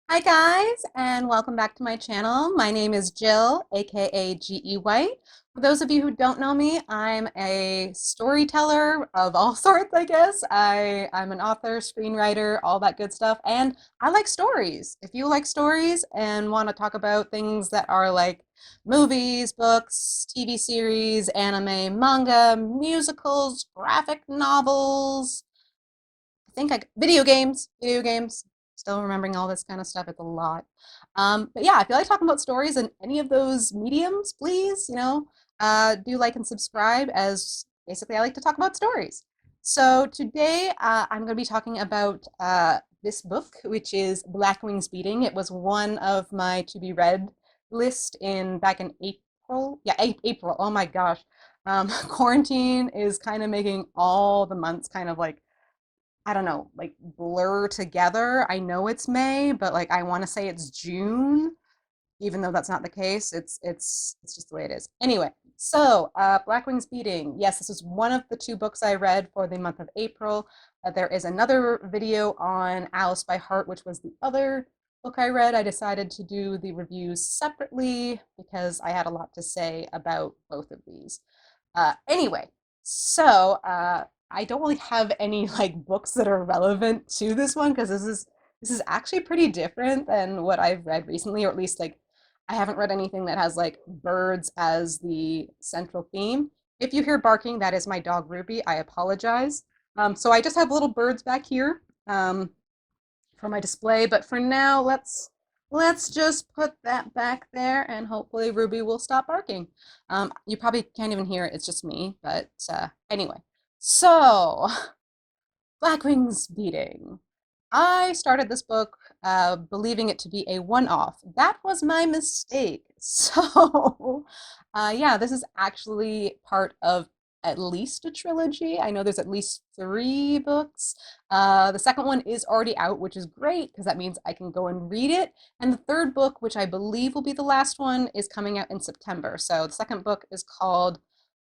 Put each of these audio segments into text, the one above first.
Hi guys, and welcome back to my channel. My name is Jill, aka GE White. For those of you who don't know me, I'm a storyteller of all sorts, I guess. I'm an author, screenwriter, all that good stuff, and I like stories. If you like stories and want to talk about things that are like movies, books, TV series, anime, manga, musicals, graphic novels, video games. Still remembering all this kind of stuff. It's a lot. But yeah, if you like talking about stories in any of those mediums, please, do like and subscribe as basically I like to talk about stories. So today I'm going to be talking about this book, which is Black Wings Beating. It was one of my to be read list in back in April. Yeah, April. Oh my gosh. Quarantine is kind of making all the months kind of like I don't know, like blur together. I know it's May, but like I want to say it's June, even though that's not the case. It's just the way it is. Anyway, so Black Wings Beating. Yes, this is one of the two books I read for the month of April. There is another video on Alice by Heart, which was the other book I read. I decided to do the reviews separately because I had a lot to say about both of these. Anyway, so I don't really have any like books that are relevant to this one because this is actually pretty different than what I've read recently, or at least like I haven't read anything that has like birds as the central theme. If you hear barking, that is my dog Ruby. I apologize. So I just have little birds back here for my display, but for now, let's just put that back there and hopefully Ruby will stop barking. You probably can't even hear it, it's just me, but anyway. So, Blackwing's Beating. I started this book believing it to be a one-off. That was my mistake. So, yeah, this is actually part of at least a trilogy. I know there's at least three books. The second one is already out, which is great because that means I can go and read it. And the third book, which I believe will be the last one, is coming out in September. So the second book is called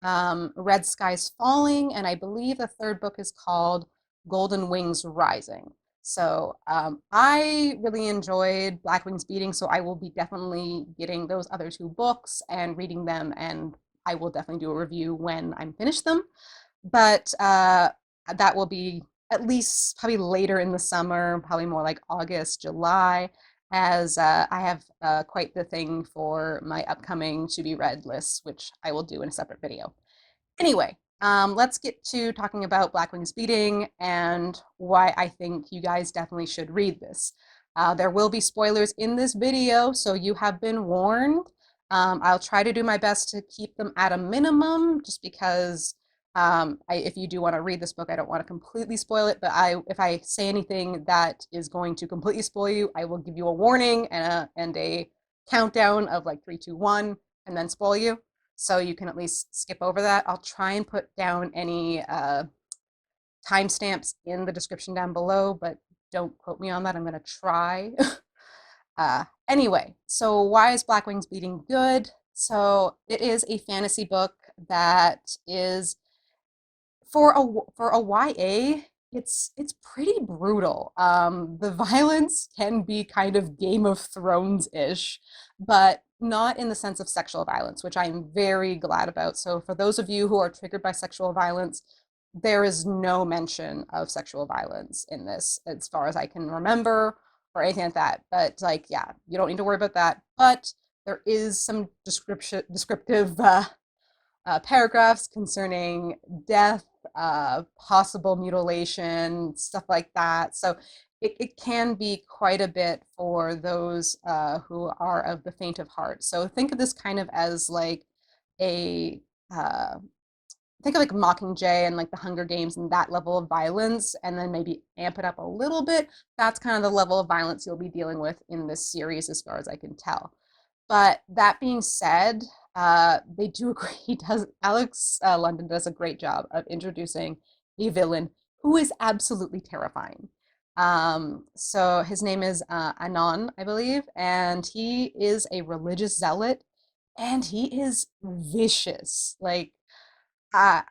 Red Skies Falling, and I believe the third book is called Golden Wings Rising. So I really enjoyed Black Wings Beating, so I will be definitely getting those other two books and reading them, and I will definitely do a review when I'm finished them. But that will be at least probably later in the summer, probably more like August, July, as I have quite the thing for my upcoming to be read list, which I will do in a separate video. Anyway, let's get to talking about Black Wings Beating and why I think you guys definitely should read this. There will be spoilers in this video, so you have been warned. I'll try to do my best to keep them at a minimum, just because if you do want to read this book, I don't want to completely spoil it, but if I say anything that is going to completely spoil you, I will give you a warning and a countdown of like 3, 2, 1, and then spoil you so you can at least skip over that. I'll try and put down any timestamps in the description down below, but don't quote me on that. I'm going to try. Anyway, so why is Black Wings Beating good? So it is a fantasy book that is for a YA, it's pretty brutal. The violence can be kind of Game of Thrones-ish, but not in the sense of sexual violence, which I'm very glad about. So for those of you who are triggered by sexual violence, there is no mention of sexual violence in this, as far as I can remember, or anything like that. But like, yeah, you don't need to worry about that. But there is some descriptive paragraphs concerning death, possible mutilation, stuff like that. So it can be quite a bit for those who are of the faint of heart. So think of this kind of as like a think of like Mockingjay and like the Hunger Games and that level of violence, and then maybe amp it up a little bit. That's kind of the level of violence you'll be dealing with in this series, as far as I can tell. But that being said, they do agree. He does. Alex London does a great job of introducing a villain who is absolutely terrifying. So his name is Anon, I believe, and he is a religious zealot, and he is vicious. Like, uh,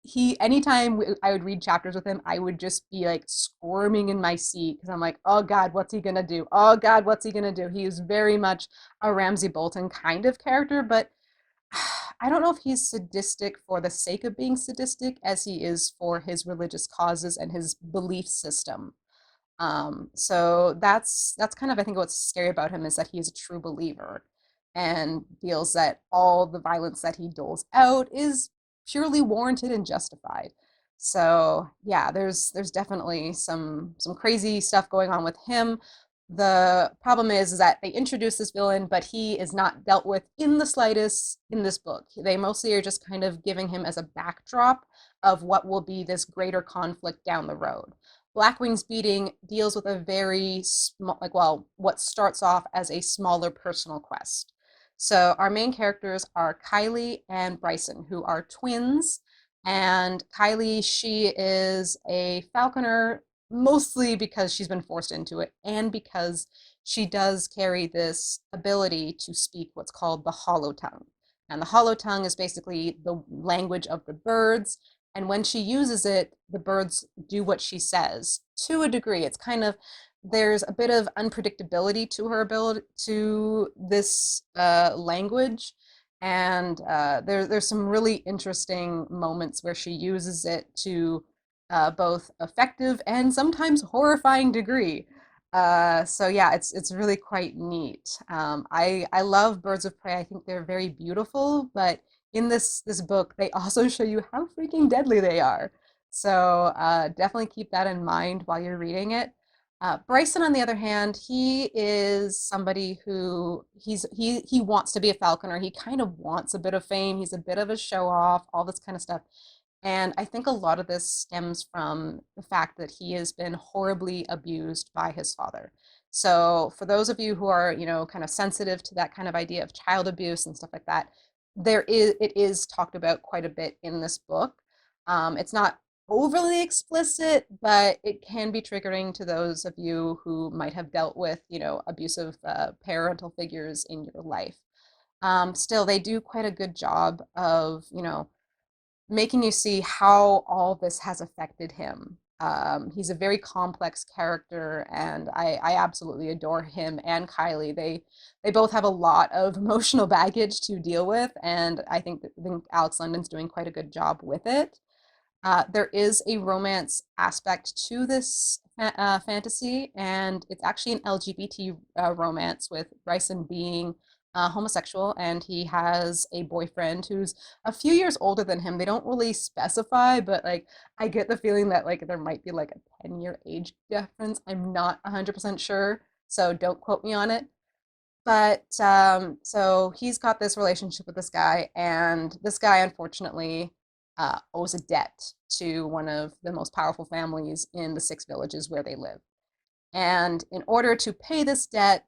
he anytime I would read chapters with him, I would just be like squirming in my seat because I'm like, oh God, what's he gonna do? Oh God, what's he gonna do? He is very much a Ramsay Bolton kind of character, but I don't know if he's sadistic for the sake of being sadistic as he is for his religious causes and his belief system. So that's kind of I think what's scary about him is that he is a true believer and feels that all the violence that he doles out is purely warranted and justified. So yeah, there's definitely some crazy stuff going on with him. The problem is that they introduce this villain, but he is not dealt with in the slightest in this book. They mostly are just kind of giving him as a backdrop of what will be this greater conflict down the road. Blackwing's Beating deals with a very small, like, well, what starts off as a smaller personal quest. So our main characters are Kylie and Bryson, who are twins. And Kylie, she is a falconer mostly because she's been forced into it and because she does carry this ability to speak what's called the hollow tongue. And the hollow tongue is basically the language of the birds, and when she uses it, the birds do what she says to a degree. It's kind of, there's a bit of unpredictability to her ability to this language. And there's some really interesting moments where she uses it to both effective and sometimes horrifying degree. So yeah, it's really quite neat. I love birds of prey. I think they're very beautiful, but in this book, they also show you how freaking deadly they are. So definitely keep that in mind while you're reading it. Bryson, on the other hand, he is somebody who he wants to be a falconer. He kind of wants a bit of fame. He's a bit of a show off, all this kind of stuff. And I think a lot of this stems from the fact that he has been horribly abused by his father. So for those of you who are, kind of sensitive to that kind of idea of child abuse and stuff like that, it is talked about quite a bit in this book. It's not overly explicit, but it can be triggering to those of you who might have dealt with, abusive parental figures in your life. Still, they do quite a good job of, making you see how all this has affected him. He's a very complex character, and I absolutely adore him and Kylie. They both have a lot of emotional baggage to deal with, and I think Alex London's doing quite a good job with it. There is a romance aspect to this fantasy, and it's actually an LGBT romance with Bryson being homosexual, and he has a boyfriend who's a few years older than him. They don't really specify, but like I get the feeling that like there might be like a 10-year age difference. I'm not 100% sure, so don't quote me on it. But so he's got this relationship with this guy, and this guy unfortunately owes a debt to one of the most powerful families in the six villages where they live. And in order to pay this debt,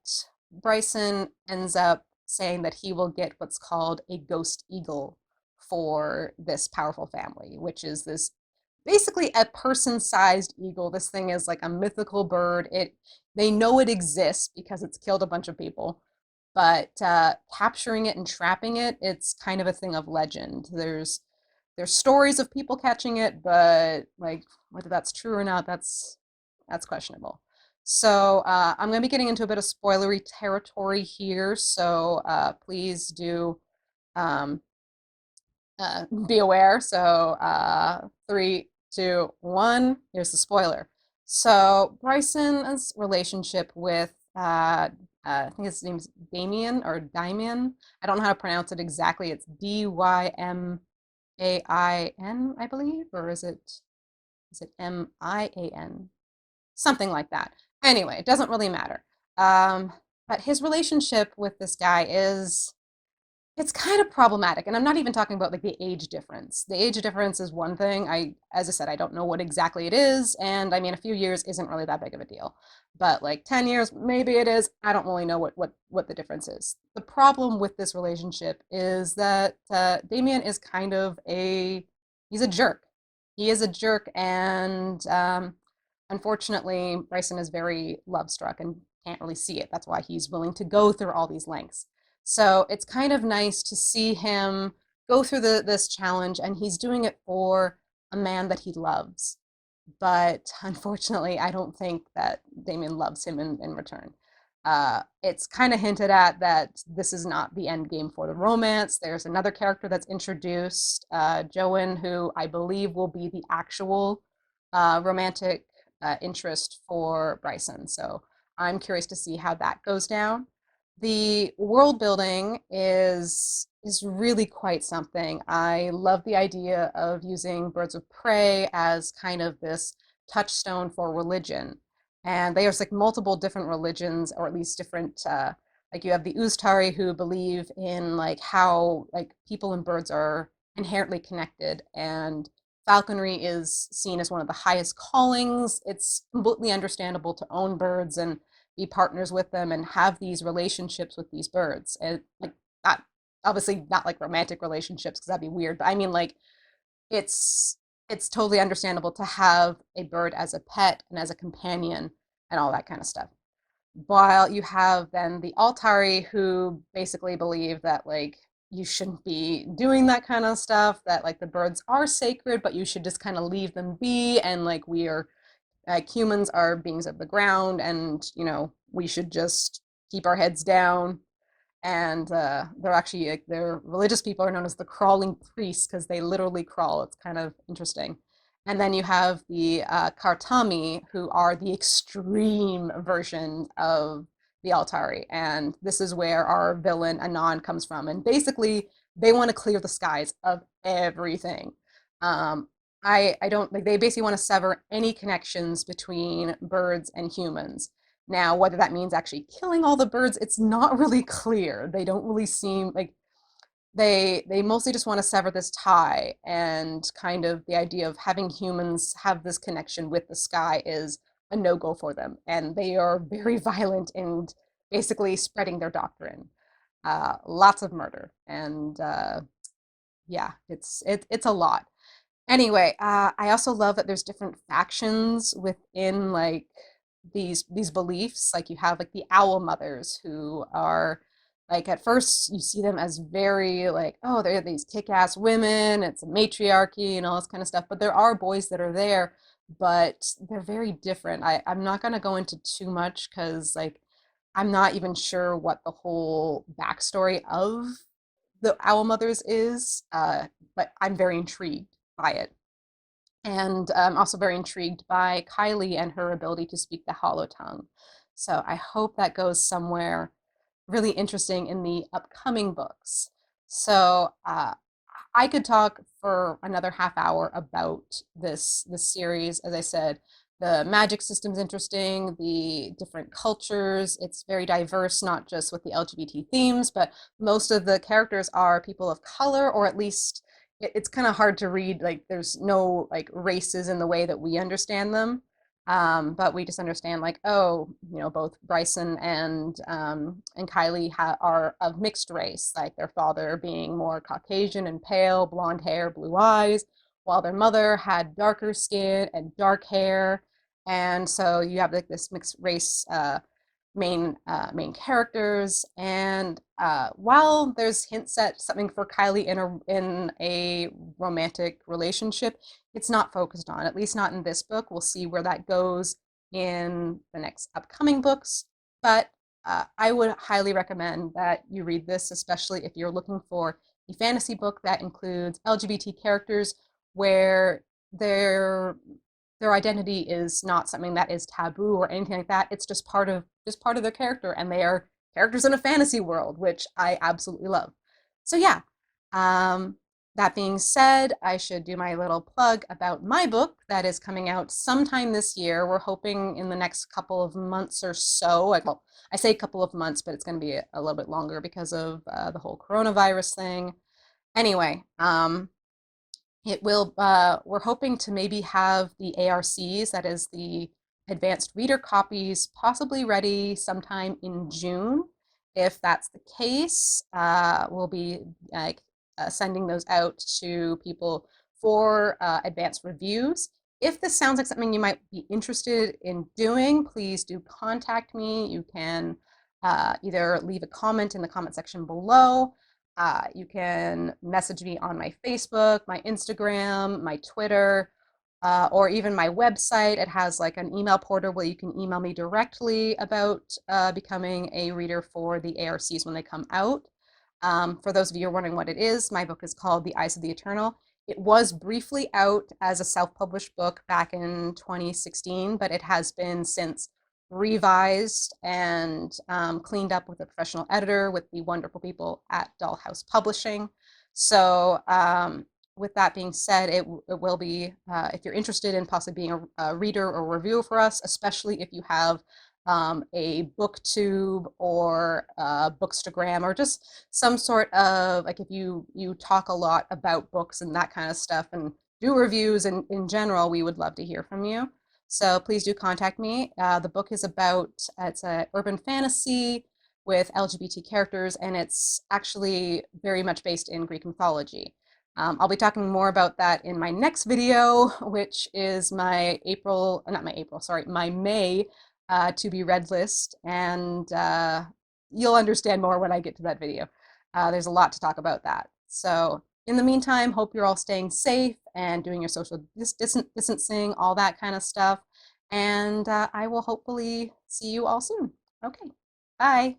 Bryson ends up saying that he will get what's called a ghost eagle for this powerful family, which is this basically a person-sized eagle. This thing is like a mythical bird. They know it exists because it's killed a bunch of people, but capturing it and trapping it, it's kind of a thing of legend. There's stories of people catching it, but like whether that's true or not, that's questionable. So I'm going to be getting into a bit of spoilery territory here, so please do um, be aware. So 3, 2, 1. Here's the spoiler. So Bryson's relationship with I think his name's Damien or Dymian. I don't know how to pronounce it exactly. It's Dyain, I believe, or is it Mian? Something like that. Anyway, it doesn't really matter. But his relationship with this guy is it's kind of problematic, and I'm not even talking about like the age difference. The age difference is one thing. As I said, I don't know what exactly it is, and I mean, a few years isn't really that big of a deal. But like 10 years, maybe it is. I don't really know what the difference is. The problem with this relationship is that Damien is kind of he's a jerk. He is a jerk, and unfortunately, Bryson is very love struck and can't really see it. That's why he's willing to go through all these lengths. So it's kind of nice to see him go through this challenge, and he's doing it for a man that he loves. But unfortunately, I don't think that Damien loves him in return. It's kind of hinted at that this is not the end game for the romance. There's another character that's introduced, Joan, who I believe will be the actual romantic interest for Bryson. So I'm curious to see how that goes down. The world building is really quite something. I love the idea of using birds of prey as kind of this touchstone for religion. And there's like multiple different religions, or at least different, like you have the Ustari who believe in like how like people and birds are inherently connected, and falconry is seen as one of the highest callings. It's completely understandable to own birds and be partners with them and have these relationships with these birds. And like not obviously not like romantic relationships because that'd be weird, but I mean like it's it's totally understandable to have a bird as a pet and as a companion and all that kind of stuff. While you have then the Altari who basically believe that like you shouldn't be doing that kind of stuff, that like the birds are sacred, but you should just kind of leave them be, and like we are like humans are beings of the ground, and we should just keep our heads down. And they're actually like their religious people are known as the crawling priests because they literally crawl. It's kind of interesting. And then you have the Kartami, who are the extreme version of the Altari, and this is where our villain Anon comes from. And basically, they want to clear the skies of everything. Um, I don't like. They basically want to sever any connections between birds and humans. Now, whether that means actually killing all the birds, it's not really clear. They don't really seem like they mostly just want to sever this tie, and kind of the idea of having humans have this connection with the sky is a no-go for them. And they are very violent and basically spreading their doctrine. Lots of murder. And yeah, it's a lot. Anyway, I also love that there's different factions within like these beliefs. Like you have like the owl mothers who are like at first you see them as very like, oh, they're these kick-ass women, it's a matriarchy and all this kind of stuff. But there are boys that are there, but they're very different. I'm not gonna go into too much because like I'm not even sure what the whole backstory of the owl mothers is, but I'm very intrigued by it. And I'm also very intrigued by Kylie and her ability to speak the hollow tongue. So I hope that goes somewhere really interesting in the upcoming books. So I could talk for another half hour about this series. As I said, the magic system's interesting, the different cultures. It's very diverse, not just with the LGBT themes, but most of the characters are people of color, or at least it's kind of hard to read. Like there's no like races in the way that we understand them. But we just understand like, oh, both Bryson and Kylie are of mixed race, like their father being more Caucasian and pale, blonde hair, blue eyes, while their mother had darker skin and dark hair. And so you have like this mixed race main characters. And while there's hints at something for Kylie in a romantic relationship, it's not focused on, at least not in this book. We'll see where that goes in the next upcoming books. But I would highly recommend that you read this, especially if you're looking for a fantasy book that includes LGBT characters where their identity is not something that is taboo or anything like that. It's just part of their character, and they are characters in a fantasy world, which I absolutely love. So yeah, that being said, I should do my little plug about my book that is coming out sometime this year. We're hoping in the next couple of months or so. Like, well, I say a couple of months, but it's going to be a little bit longer because of the whole coronavirus thing. Anyway, we're hoping to maybe have the ARCs, that is the advanced reader copies, possibly ready sometime in June. If that's the case, we'll be sending those out to people for advanced reviews. If this sounds like something you might be interested in doing, please do contact me. You can either leave a comment in the comment section below. You can message me on my Facebook, my Instagram, my Twitter, or even my website. It has like an email portal where you can email me directly about becoming a reader for the ARCs when they come out. For those of you who are wondering what it is, my book is called The Eyes of the Eternal. It was briefly out as a self-published book back in 2016, but it has been since revised and cleaned up with a professional editor with the wonderful people at Dollhouse Publishing. So with that being said, it will be, if you're interested in possibly being a reader or reviewer for us, especially if you have a booktube or a bookstagram or just some sort of, like, if you talk a lot about books and that kind of stuff and do reviews, and in general, we would love to hear from you. So please do contact me. The book is about, it's a urban fantasy with LGBT characters, and it's actually very much based in Greek mythology. I'll be talking more about that in my next video, which is my April, not my April, sorry, my May to be read list, and you'll understand more when I get to that video. There's a lot to talk about that. So in the meantime, hope you're all staying safe and doing your social distancing, all that kind of stuff. And I will hopefully see you all soon. Okay, bye.